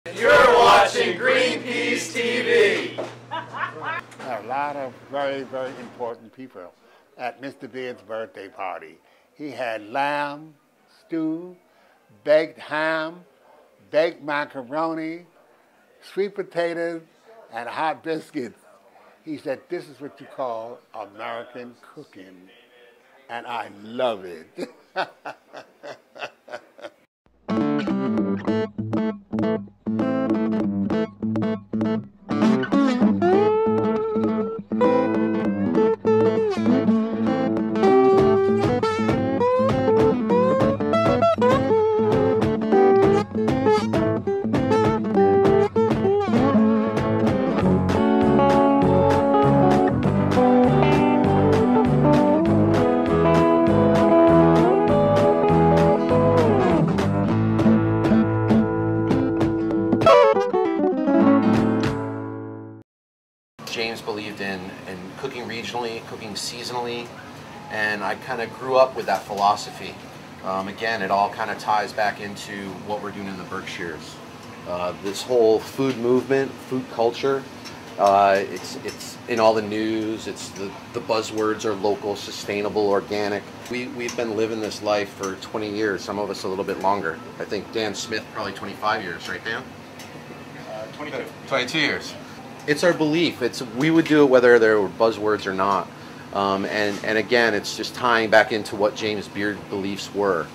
You're watching Greenpeace TV. A lot of very, very important people at Mr. Beard's birthday party. He had lamb, stew, baked ham, baked macaroni, sweet potatoes, and hot biscuits. He said, this is what you call American cooking. And I love it. James believed in cooking regionally, cooking seasonally, and I kind of grew up with that philosophy. Again, it all kind of ties back into what we're doing in the Berkshires. This whole food movement, food culture, it's in all the news. It's the buzzwords are local, sustainable, organic. We've been living this life for 20 years, some of us a little bit longer. I think Dan Smith probably 25 years, right Dan? 22. 22 years. It's our belief. We would do it whether there were buzzwords or not. And again, it's just tying back into what James Beard beliefs were.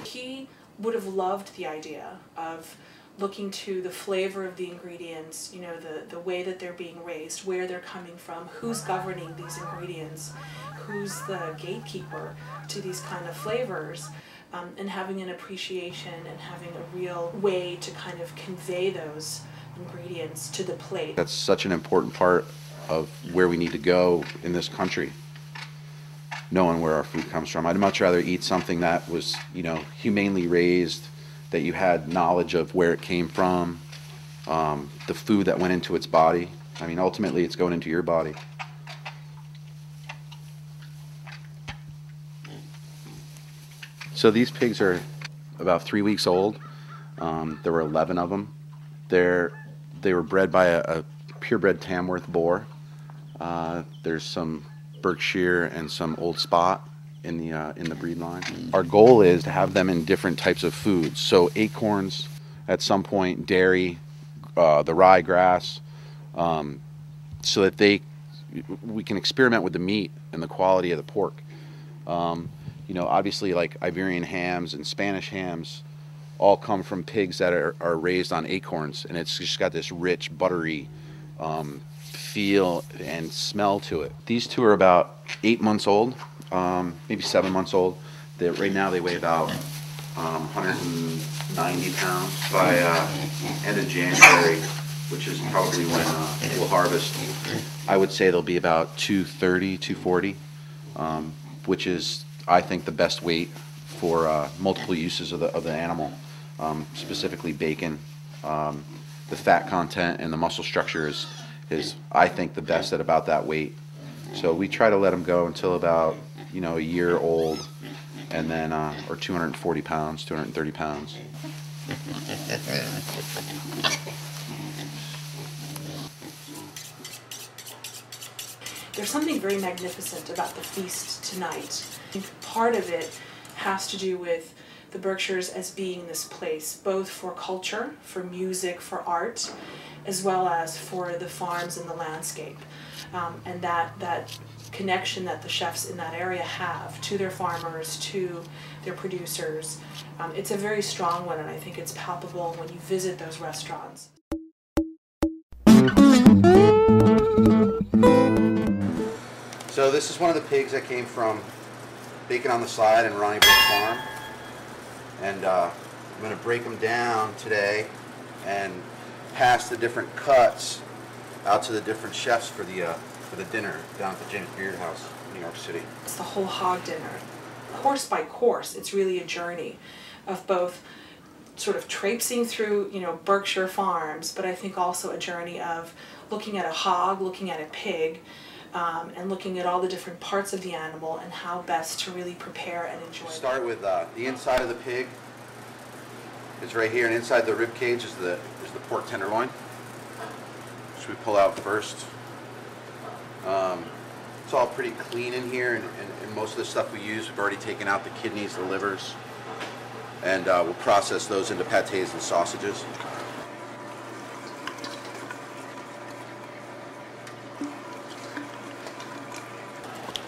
He would have loved the idea of looking to the flavor of the ingredients, you know, the way that they're being raised, where they're coming from, who's governing these ingredients, who's the gatekeeper to these kind of flavors, and having an appreciation and having a real way to kind of convey those ingredients to the plate. That's such an important part of where we need to go in this country, knowing where our food comes from. I'd much rather eat something that was, you know, humanely raised, that you had knowledge of where it came from, the food that went into its body. I mean, ultimately it's going into your body. So these pigs are about 3 weeks old. There were 11 of them. They were bred by a purebred Tamworth boar. There's some Berkshire and some Old Spot in the breed line. Our goal is to have them in different types of foods. So acorns, at some point, dairy, the ryegrass, so that we can experiment with the meat and the quality of the pork. You know, obviously, like Iberian hams and Spanish hams all come from pigs that are raised on acorns, and it's just got this rich, buttery feel and smell to it. These two are about 8 months old, maybe 7 months old. Right now they weigh about 190 pounds. By end of January, which is probably when we'll harvest, I would say they'll be about 230, 240, which is, I think, the best weight for multiple uses of the animal. Specifically bacon. The fat content and the muscle structure is I think the best at about that weight. So we try to let them go until about, you know, a year old, and then or 240 pounds, 230 pounds. There's something very magnificent about the feast tonight. I think part of it has to do with the Berkshires as being this place, both for culture, for music, for art, as well as for the farms and the landscape. And that connection that the chefs in that area have to their farmers, to their producers, it's a very strong one, and I think it's palpable when you visit those restaurants. So this is one of the pigs that came from Bacon on the Slide and Ronnie Brook Farm. And I'm going to break them down today and pass the different cuts out to the different chefs for the dinner down at the James Beard House in New York City. It's the whole hog dinner. Course by course, it's really a journey of both sort of traipsing through, you know, Berkshire farms, but I think also a journey of looking at a hog, looking at a pig, and looking at all the different parts of the animal and how best to really prepare and enjoy. Start with the inside of the pig. is right here, and inside the rib cage is the pork tenderloin, which we pull out first. It's all pretty clean in here, and most of the stuff we use, we've already taken out the kidneys, the livers, and we'll process those into pâtés and sausages.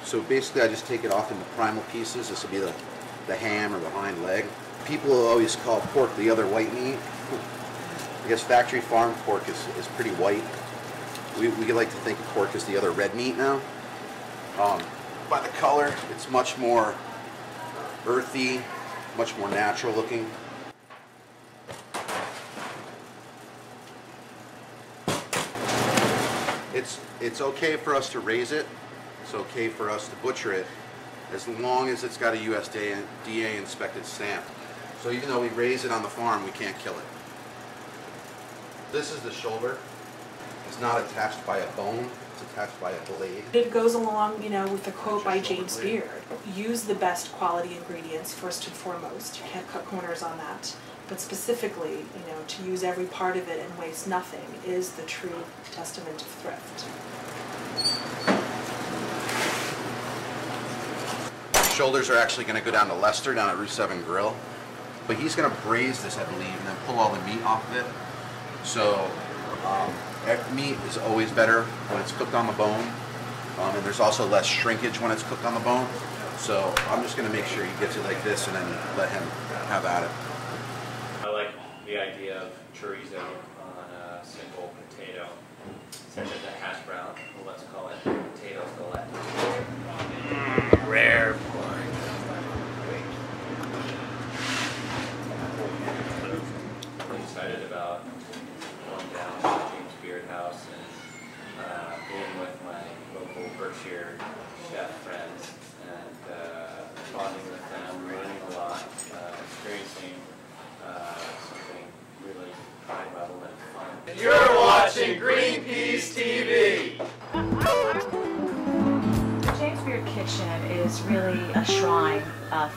So basically I just take it off into primal pieces. This will be the ham or the hind leg. People always call pork the other white meat. I guess factory farm pork is pretty white. We like to think of pork as the other red meat now. By the color, it's much more earthy, much more natural looking. It's okay for us to raise it. It's okay for us to butcher it as long as it's got a USDA inspected stamp. So even though we raise it on the farm, we can't kill it. This is the shoulder. It's not attached by a bone, it's attached by a blade. It goes along, with the quote by James Beard. Use the best quality ingredients first and foremost. You can't cut corners on that. But specifically, to use every part of it and waste nothing is the true testament of thrift. Shoulders are actually going to go down to Lester down at Route 7 Grill. But he's going to braise this, I believe, and then pull all the meat off of it. So meat is always better when it's cooked on the bone. And there's also less shrinkage when it's cooked on the bone. So I'm just going to make sure he gets it like this and then let him have at it. I like the idea of chorizo on a simple potato, such as a hash brown. Well, let's call it potato fillet. Rare pork. I'm excited about going down to the James Beard house and being with my local Berkshire chef friends and bonding with them, learning a lot, experiencing something really high level and fun. You're watching Greenpeace TV. The James Beard Kitchen is really a shrine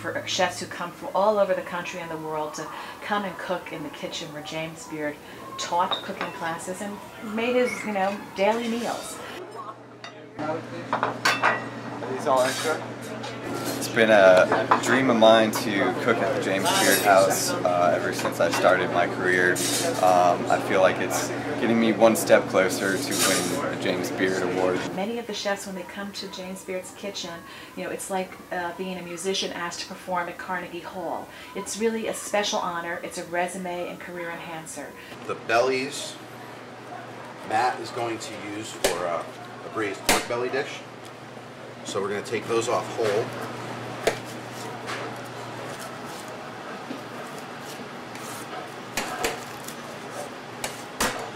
for chefs who come from all over the country and the world to come and cook in the kitchen where James Beard taught cooking classes and made his, daily meals. Are these all extra? It's been a dream of mine to cook at the James Beard house ever since I started my career. I feel like it's getting me one step closer to winning the James Beard Award. Many of the chefs, when they come to James Beard's kitchen, it's like being a musician asked to perform at Carnegie Hall. It's really a special honor. It's a resume and career enhancer. The bellies, Matt is going to use for a braised pork belly dish. So we're going to take those off whole.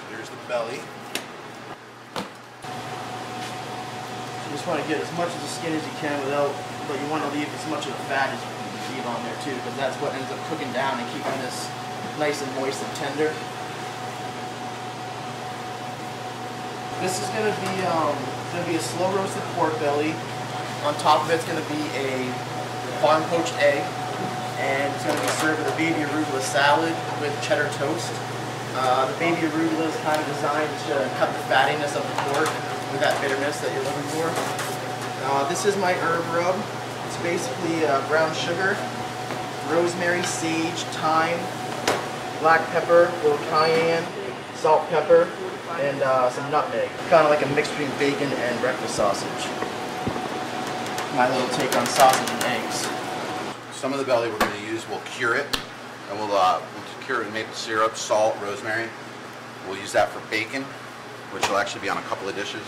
Here's the belly. You just want to get as much of the skin as you can without, but you want to leave as much of the fat as you can leave on there too, because that's what ends up cooking down and keeping this nice and moist and tender. This is going to be a slow roasted pork belly. On top of it's going to be a farm poached egg, and it's going to be served with a baby arugula salad with cheddar toast. The baby arugula is kind of designed to cut the fattiness of the pork with that bitterness that you're looking for. This is my herb rub. It's basically brown sugar, rosemary, sage, thyme, black pepper, little cayenne, salt, pepper, and some nutmeg. Kind of like a mix between bacon and breakfast sausage. My little take on sausage and eggs. Some of the belly we're going to use, we'll cure it, and we'll cure it in maple syrup, salt, rosemary. We'll use that for bacon, which will actually be on a couple of dishes,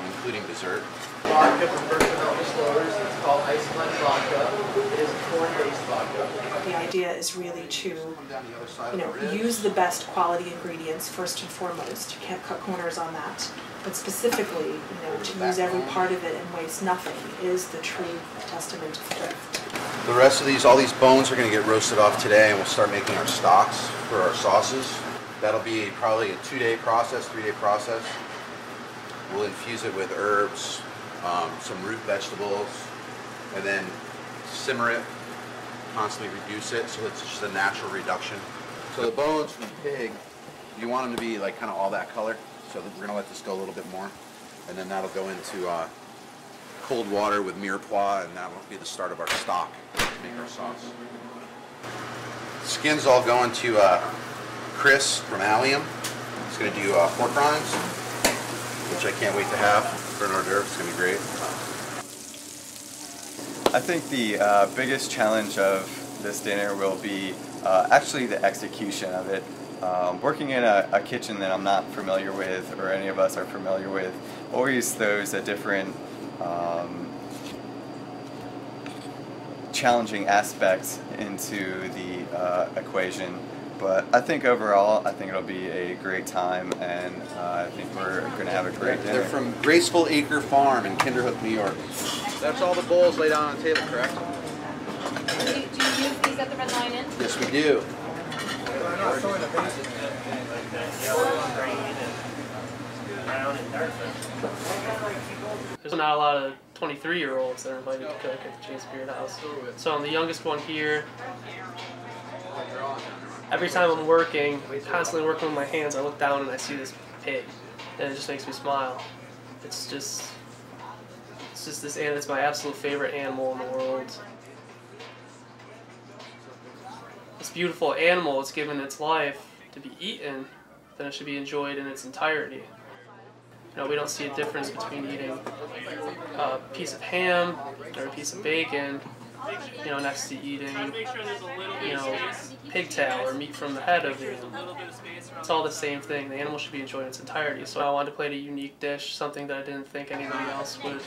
including dessert. Vodka from Berkshire Distillers. It's called Iceland vodka. It is a corn-based vodka. The idea is really to, use the best quality ingredients first and foremost. You can't cut corners on that. But specifically, to use every part of it and waste nothing is the true testament of thrift. The rest of these, all these bones are going to get roasted off today, and we'll start making our stocks for our sauces. That'll be probably a 2-day process, 3-day process. We'll infuse it with herbs, some root vegetables, and then simmer it constantly reduce it, so it's just a natural reduction. So the bones from the pig, you want them to be like kind of all that color. So we're going to let this go a little bit more, and then that'll go into cold water with mirepoix, and that'll be the start of our stock to make our sauce. Skin's all going to Chris from Allium. He's going to do pork rinds, which I can't wait to have for an hors d'oeuvre. It's going to be great. I think the biggest challenge of this dinner will be actually the execution of it. Working in a kitchen that I'm not familiar with, or any of us are familiar with, always throws a different challenging aspects into the equation. But I think overall, I think it'll be a great time, and I think we're going to have a great dinner. They're from Graceful Acre Farm in Kinderhook, New York. That's all the bowls laid out on the table, correct? Do you use these at the Red Lion Inn? Yes, we do. There's not a lot of 23-year-olds that are invited to cook at the James Beard House. So I'm the youngest one here. Every time I'm working, constantly working with my hands, I look down and I see this pig, and it just makes me smile. It's just this animal. It's my absolute favorite animal in the world. This beautiful animal is given its life to be eaten, then it should be enjoyed in its entirety. You know, we don't see a difference between eating a piece of ham or a piece of bacon, you know, next to eating, you know, pigtail or meat from the head of the animal. It's all the same thing. The animal should be enjoyed in its entirety. So I wanted to plate a unique dish, something that I didn't think anybody else would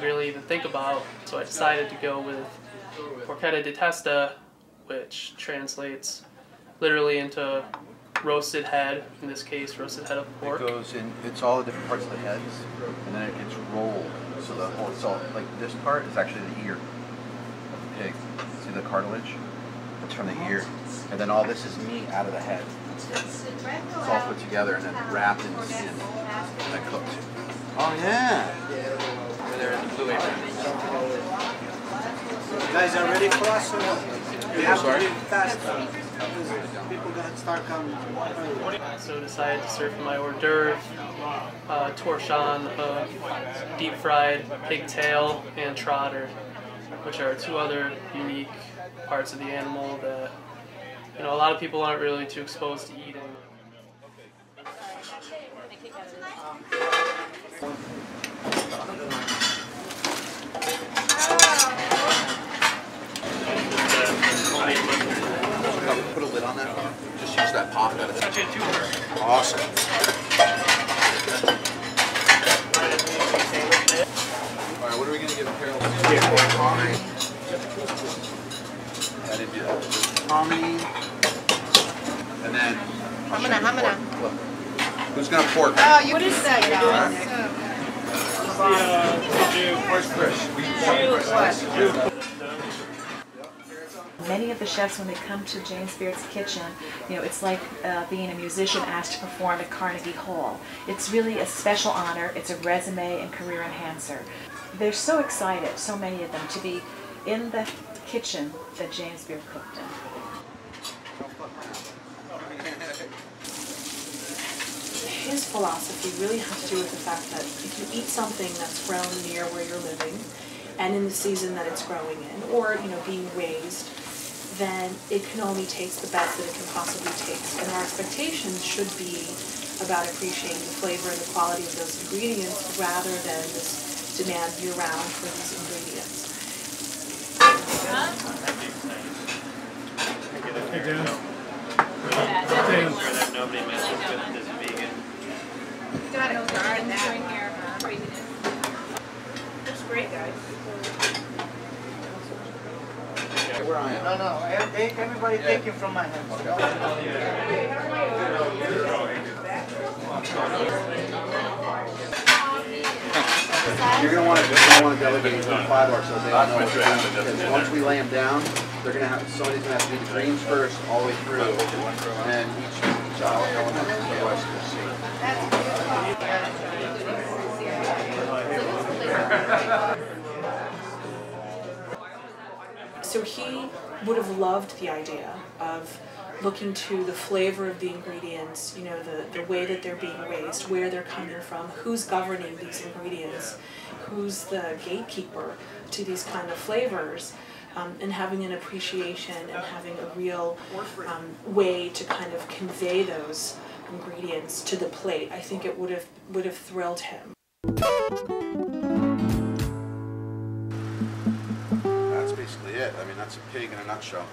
really even think about. So I decided to go with porchetta di testa, which translates literally into roasted head, in this case roasted head of pork. It goes in, it's all the different parts of the heads, and then it gets rolled. So the whole, it's all, like this part is actually the ear of the pig. See the cartilage? It's from the ear. And then all this is meat out of the head. It's all put together and then wrapped in skin and then cooked. Oh yeah! They're in the blue apron. You guys are ready for us? We have to be fast. People gonna start coming. So I decided to serve my hors d'oeuvre, torchon of deep fried pigtail and trotter, which are two other unique parts of the animal that, you know, a lot of people aren't really too exposed to eating. Put a lid on that. Just use that pop out of it. Awesome. Alright, what are we going to give Carol? Hominy. I didn't do that. Hominy. And then... Hamina. Who's going to pork? Oh, you can say that. Many of the chefs, when they come to James Beard's kitchen, you know, it's like being a musician asked to perform at Carnegie Hall. It's really a special honor. It's a resume and career enhancer. They're so excited, so many of them, to be in the kitchen that James Beard cooked in. His philosophy really has to do with the fact that if you eat something that's grown near where you're living and in the season that it's growing in, or, you know, being raised, then it can only taste the best that it can possibly taste. And our expectations should be about appreciating the flavor and the quality of those ingredients rather than this demand year-round for these ingredients. Hey, Dan. Make sure that nobody messes with this vegan. Got it. During your craziness. Looks great, guys. Where I am. No, everybody take it from my hands. You're going to want to delegate to the 5 hours so they all know what to do. Because once we lay them down, they're going to have, somebody's going to have to do the greens first all the way through, and each element, otherwise you'll see. So he would have loved the idea of looking to the flavor of the ingredients, you know, the way that they're being raised, where they're coming from, who's governing these ingredients, who's the gatekeeper to these kind of flavors, and having an appreciation and having a real way to kind of convey those ingredients to the plate. I think it would have thrilled him. That's basically it. I mean, that's a pig in a nutshell.